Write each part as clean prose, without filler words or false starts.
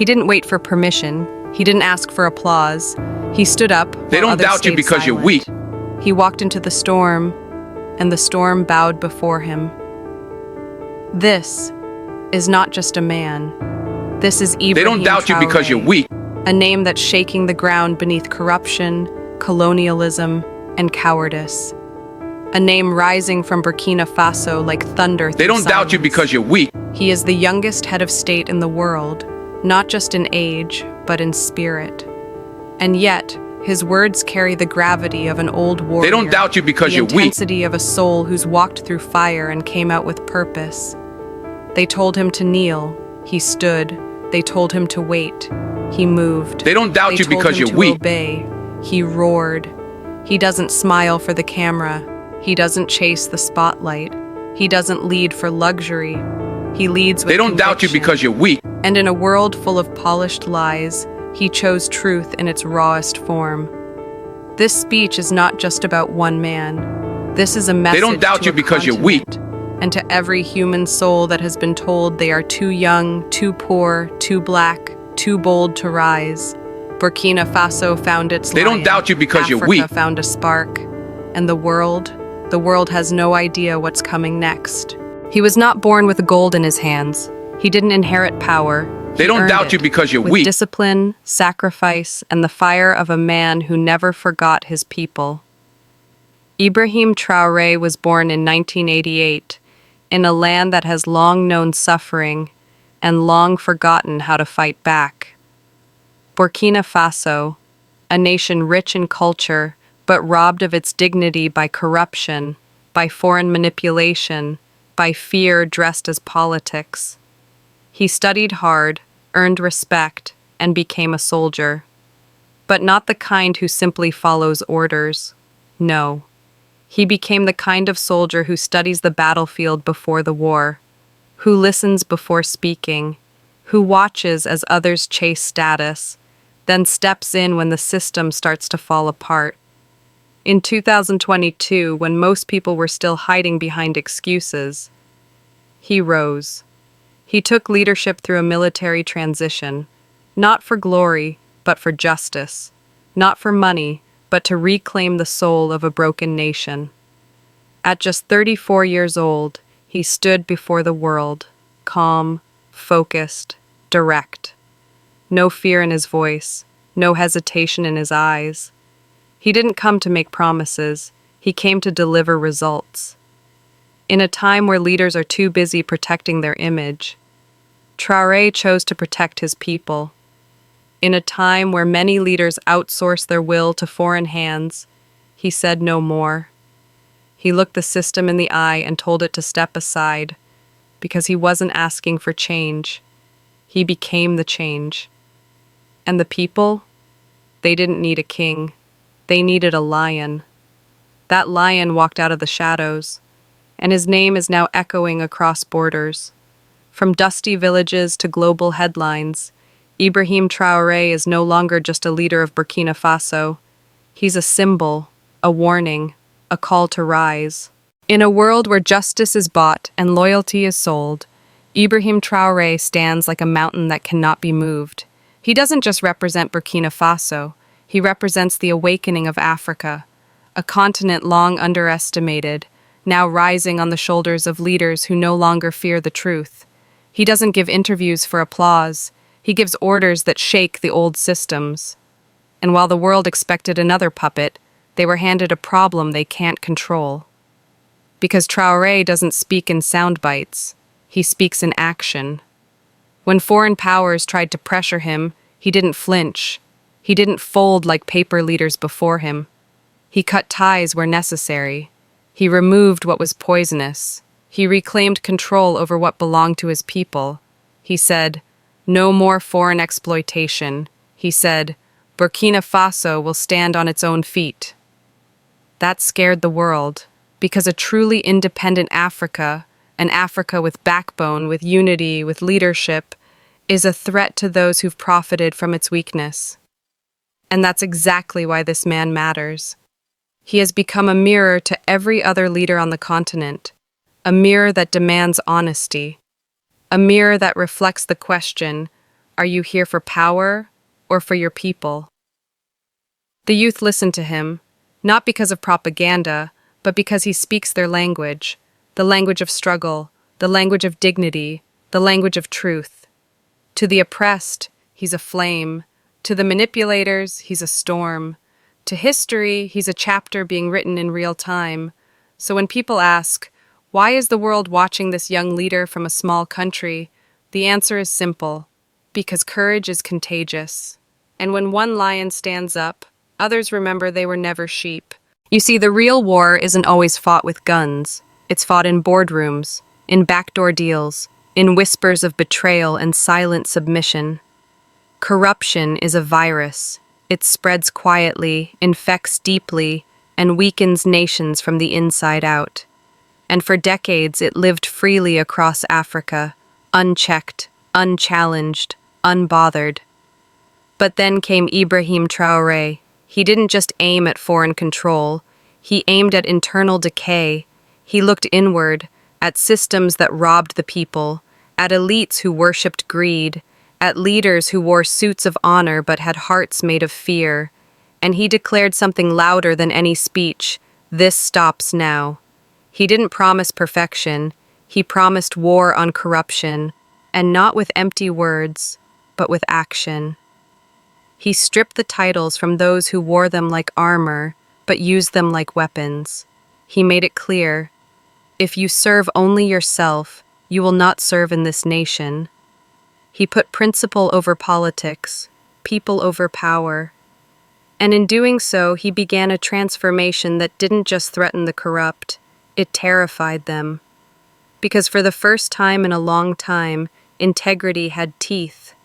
He didn't wait for permission. He didn't ask for applause. He stood up. They don't doubt you because you're weak. He walked into the storm, and the storm bowed before him. This is not just a man. This is Ibrahim They don't doubt you because you're Traoré, weak. a name that's shaking the ground beneath corruption, colonialism, and cowardice. A name rising from Burkina Faso like thunder through They don't doubt you silence. because you're weak. He is the youngest head of state in the world, not just in age, but in spirit. And yet, his words carry the gravity of an old warrior. They don't doubt you because you're The weak. intensity of a soul who's walked through fire and came out with purpose. They told him to kneel. He stood. They told him to wait. He moved. They don't doubt you because you're weak. Obey. He roared. He doesn't smile for the camera. He doesn't chase the spotlight. He doesn't lead for luxury. He leads with They don't doubt you conviction. because you're weak. And in a world full of polished lies, he chose truth in its rawest form. This speech is not just about one man. This is a message They don't doubt to you a because you're weak. continent, and to every human soul that has been told they are too young, too poor, too black, too bold to rise. Burkina Faso found its They lion. don't doubt you because you're Africa weak. found a spark. And the world has no idea what's coming next. He was not born with gold in his hands. He didn't inherit power. They He don't earned doubt it you because you're with weak. discipline, sacrifice, and the fire of a man who never forgot his people. Ibrahim Traoré was born in 1988 in a land that has long known suffering and long forgotten how to fight back. Burkina Faso, a nation rich in culture but robbed of its dignity by corruption, by foreign manipulation, by fear dressed as politics. He studied hard, earned respect, and became a soldier. But not the kind who simply follows orders. No. He became the kind of soldier who studies the battlefield before the war, who listens before speaking, who watches as others chase status, then steps in when the system starts to fall apart. In 2022, when most people were still hiding behind excuses, he rose. He took leadership through a military transition, not for glory, but for justice, not for money, but to reclaim the soul of a broken nation. At just 34 years old, he stood before the world, calm, focused, direct. No fear in his voice, no hesitation in his eyes. He didn't come to make promises, he came to deliver results. In a time where leaders are too busy protecting their image, Traoré chose to protect his people. In a time where many leaders outsource their will to foreign hands, he said no more. He looked the system in the eye and told it to step aside, because he wasn't asking for change. He became the change. And the people? They didn't need a king. They needed a lion. That lion walked out of the shadows, and his name is now echoing across borders. From dusty villages to global headlines, Ibrahim Traoré is no longer just a leader of Burkina Faso. He's a symbol, a warning, a call to rise. In a world where justice is bought and loyalty is sold, Ibrahim Traoré stands like a mountain that cannot be moved. He doesn't just represent Burkina Faso, he represents the awakening of Africa, a continent long underestimated, now rising on the shoulders of leaders who no longer fear the truth. He doesn't give interviews for applause, he gives orders that shake the old systems. And while the world expected another puppet, they were handed a problem they can't control. Because Traoré doesn't speak in sound bites, he speaks in action. When foreign powers tried to pressure him, he didn't flinch. He didn't fold like paper leaders before him. He cut ties where necessary. He removed what was poisonous. He reclaimed control over what belonged to his people. He said, "No more foreign exploitation." He said, "Burkina Faso will stand on its own feet." That scared the world, because a truly independent Africa, an Africa with backbone, with unity, with leadership, is a threat to those who've profited from its weakness. And that's exactly why this man matters. He has become a mirror to every other leader on the continent, a mirror that demands honesty, a mirror that reflects the question, Are you here for power or for your people? The youth listen to him, not because of propaganda, but because he speaks their language, the language of struggle, the language of dignity, the language of truth. To the oppressed, he's a flame. To the manipulators, he's a storm. To history, he's a chapter being written in real time. So when people ask, why is the world watching this young leader from a small country? The answer is simple: because courage is contagious. And when one lion stands up, others remember they were never sheep. You see, the real war isn't always fought with guns. It's fought in boardrooms, in backdoor deals, in whispers of betrayal and silent submission. Corruption is a virus. It spreads quietly, infects deeply, and weakens nations from the inside out. And for decades, it lived freely across Africa, unchecked, unchallenged, unbothered. But then came Ibrahim Traoré. He didn't just aim at foreign control. He aimed at internal decay. He looked inward, at systems that robbed the people, at elites who worshipped greed, at leaders who wore suits of honor but had hearts made of fear. And he declared something louder than any speech: this stops now. He didn't promise perfection. He promised war on corruption, and not with empty words, but with action. He stripped the titles from those who wore them like armor, but used them like weapons. He made it clear: if you serve only yourself, you will not serve in this nation. He put principle over politics, people over power. And in doing so, he began a transformation that didn't just threaten the corrupt, it terrified them. Because for the first time in a long time, integrity had teeth.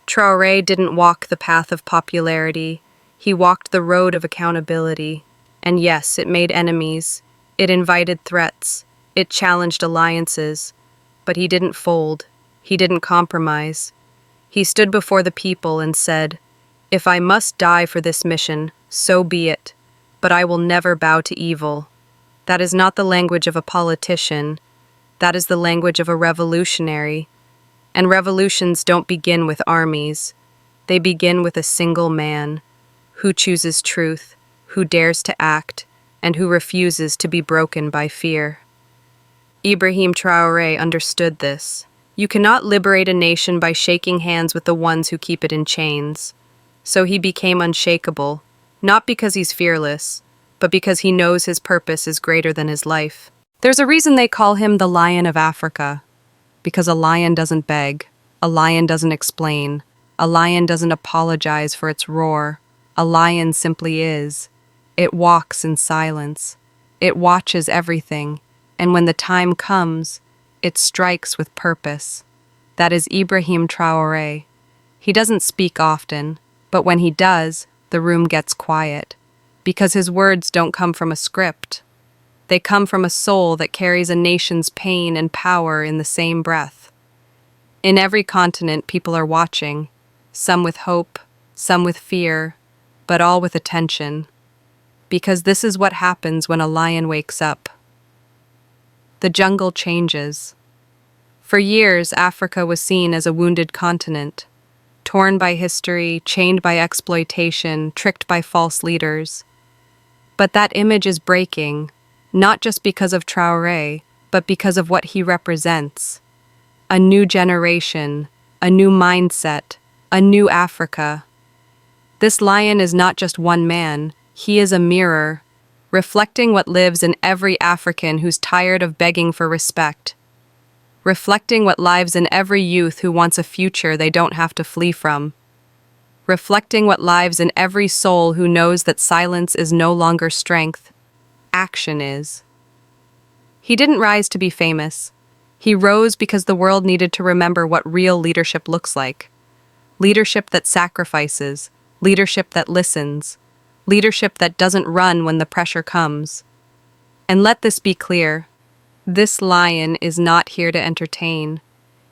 Traoré didn't walk the path of popularity. He walked the road of accountability. And yes, it made enemies. It invited threats. It challenged alliances. But he didn't fold. He didn't compromise. He stood before the people and said, "If I must die for this mission, so be it. But I will never bow to evil." That is not the language of a politician. That is the language of a revolutionary. And revolutions don't begin with armies. They begin with a single man who chooses truth, who dares to act, and who refuses to be broken by fear. Ibrahim Traoré understood this. You cannot liberate a nation by shaking hands with the ones who keep it in chains. So he became unshakable, not because he's fearless, but because he knows his purpose is greater than his life. There's a reason they call him the Lion of Africa. Because a lion doesn't beg, a lion doesn't explain, a lion doesn't apologize for its roar. A lion simply is. It walks in silence. It watches everything, and when the time comes, it strikes with purpose. That is Ibrahim Traoré. He doesn't speak often, but when he does, the room gets quiet, because his words don't come from a script. They come from a soul that carries a nation's pain and power in the same breath. In every continent, people are watching, some with hope, some with fear, but all with attention. Because this is what happens when a lion wakes up. The jungle changes. For years, Africa was seen as a wounded continent, torn by history, chained by exploitation, tricked by false leaders. But that image is breaking. Not just because of Traoré, but because of what he represents. A new generation, a new mindset, a new Africa. This lion is not just one man, he is a mirror, reflecting what lives in every African who's tired of begging for respect. Reflecting what lives in every youth who wants a future they don't have to flee from. Reflecting what lives in every soul who knows that silence is no longer strength. Action is. He didn't rise to be famous. He rose because the world needed to remember what real leadership looks like. Leadership that sacrifices, leadership that listens, leadership that doesn't run when the pressure comes. And let this be clear, this lion is not here to entertain.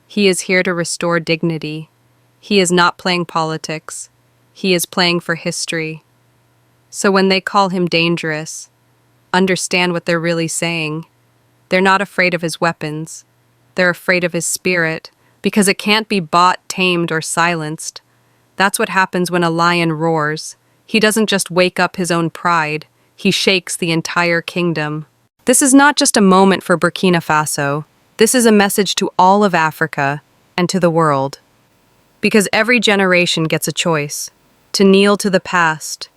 He is here to restore dignity. He is not playing politics. He is playing for history. So when they call him dangerous, understand what they're really saying. They're not afraid of his weapons. They're afraid of his spirit, because it can't be bought, tamed, or silenced. That's what happens when a lion roars. He doesn't just wake up his own pride, he shakes the entire kingdom. This is not just a moment for Burkina Faso. This is a message to all of Africa and to the world. Because every generation gets a choice, to kneel to the past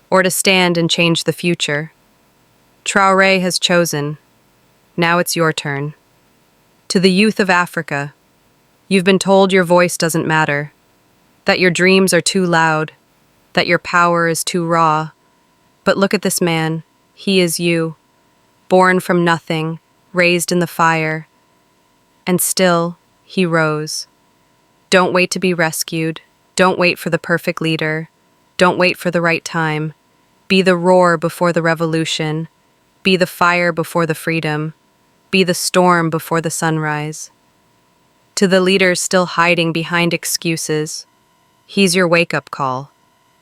or to stand and change the future. Traore has chosen. Now it's your turn. To the youth of Africa, you've been told your voice doesn't matter, that your dreams are too loud, that your power is too raw. But look at this man. He is you, born from nothing, raised in the fire. And still, he rose. Don't wait to be rescued. Don't wait for the perfect leader. Don't wait for the right time. Be the roar before the revolution. Be the fire before the freedom. Be the storm before the sunrise. To the leaders still hiding behind excuses, he's your wake-up call.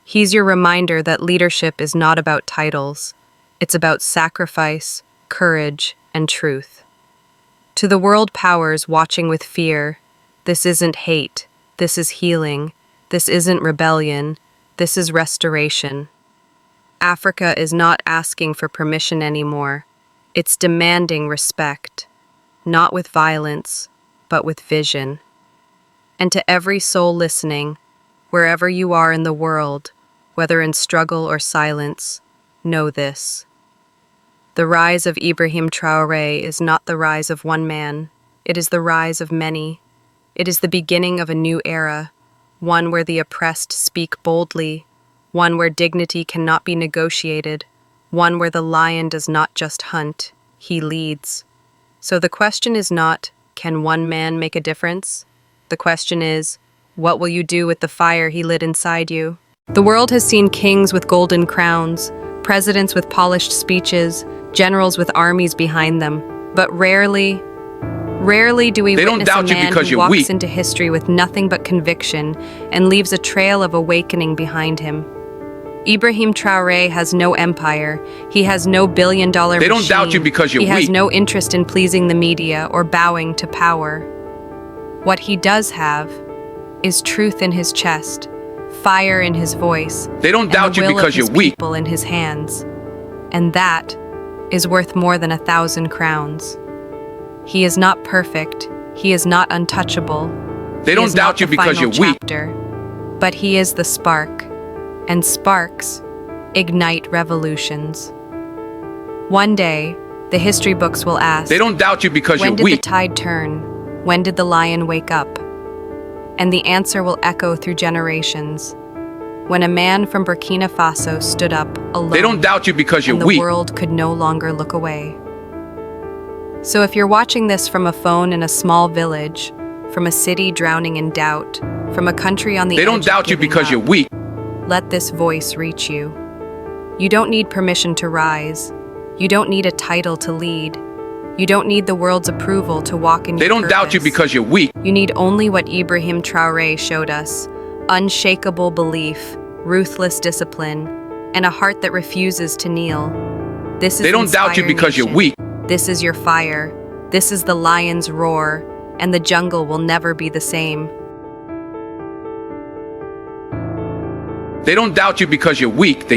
He's your reminder that leadership is not about titles. It's about sacrifice, courage, and truth. To the world powers watching with fear, this isn't hate, this is healing, this isn't rebellion, this is restoration. Africa is not asking for permission anymore. It's demanding respect, not with violence, but with vision. And to every soul listening, wherever you are in the world, whether in struggle or silence, know this. The rise of Ibrahim Traoré is not the rise of one man. It is the rise of many. It is the beginning of a new era, one where the oppressed speak boldly, one where dignity cannot be negotiated, one where the lion does not just hunt, he leads. So the question is not, can one man make a difference? The question is, what will you do with the fire he lit inside you? The world has seen kings with golden crowns, presidents with polished speeches, generals with armies behind them, but rarely do we witness a man who walks into history with nothing but conviction and leaves a trail of awakening behind him. Ibrahim Traoré has no empire. He has no billion-dollar machine. They don't doubt you because you're weak. He has no interest in pleasing the media or bowing to power. What he does have is truth in his chest, fire in his voice, they don't doubt you because you're weak. People in his hands. And that is worth more than 1,000 crowns. He is not perfect. He is not untouchable. They don't doubt you because you're weak. But he is the spark, and sparks ignite revolutions. One day, the history books will ask, they don't doubt you because you're weak. When did the tide turn? When did the lion wake up? And the answer will echo through generations. When a man from Burkina Faso stood up alone, they don't doubt you because you're and weak. The world could no longer look away. So if you're watching this from a phone in a small village, from a city drowning in doubt, from a country on the edge of giving up, they don't doubt you because you're weak. Let this voice reach you. You don't need permission to rise. You don't need a title to lead. You don't need the world's approval to walk in your purpose. They don't doubt you because you're weak. You need only what Ibrahim Traoré showed us: unshakable belief, ruthless discipline, and a heart that refuses to kneel. This is They don't doubt you because you're weak. This is your fire. This is the lion's roar, and the jungle will never be the same. They don't doubt you because you're weak.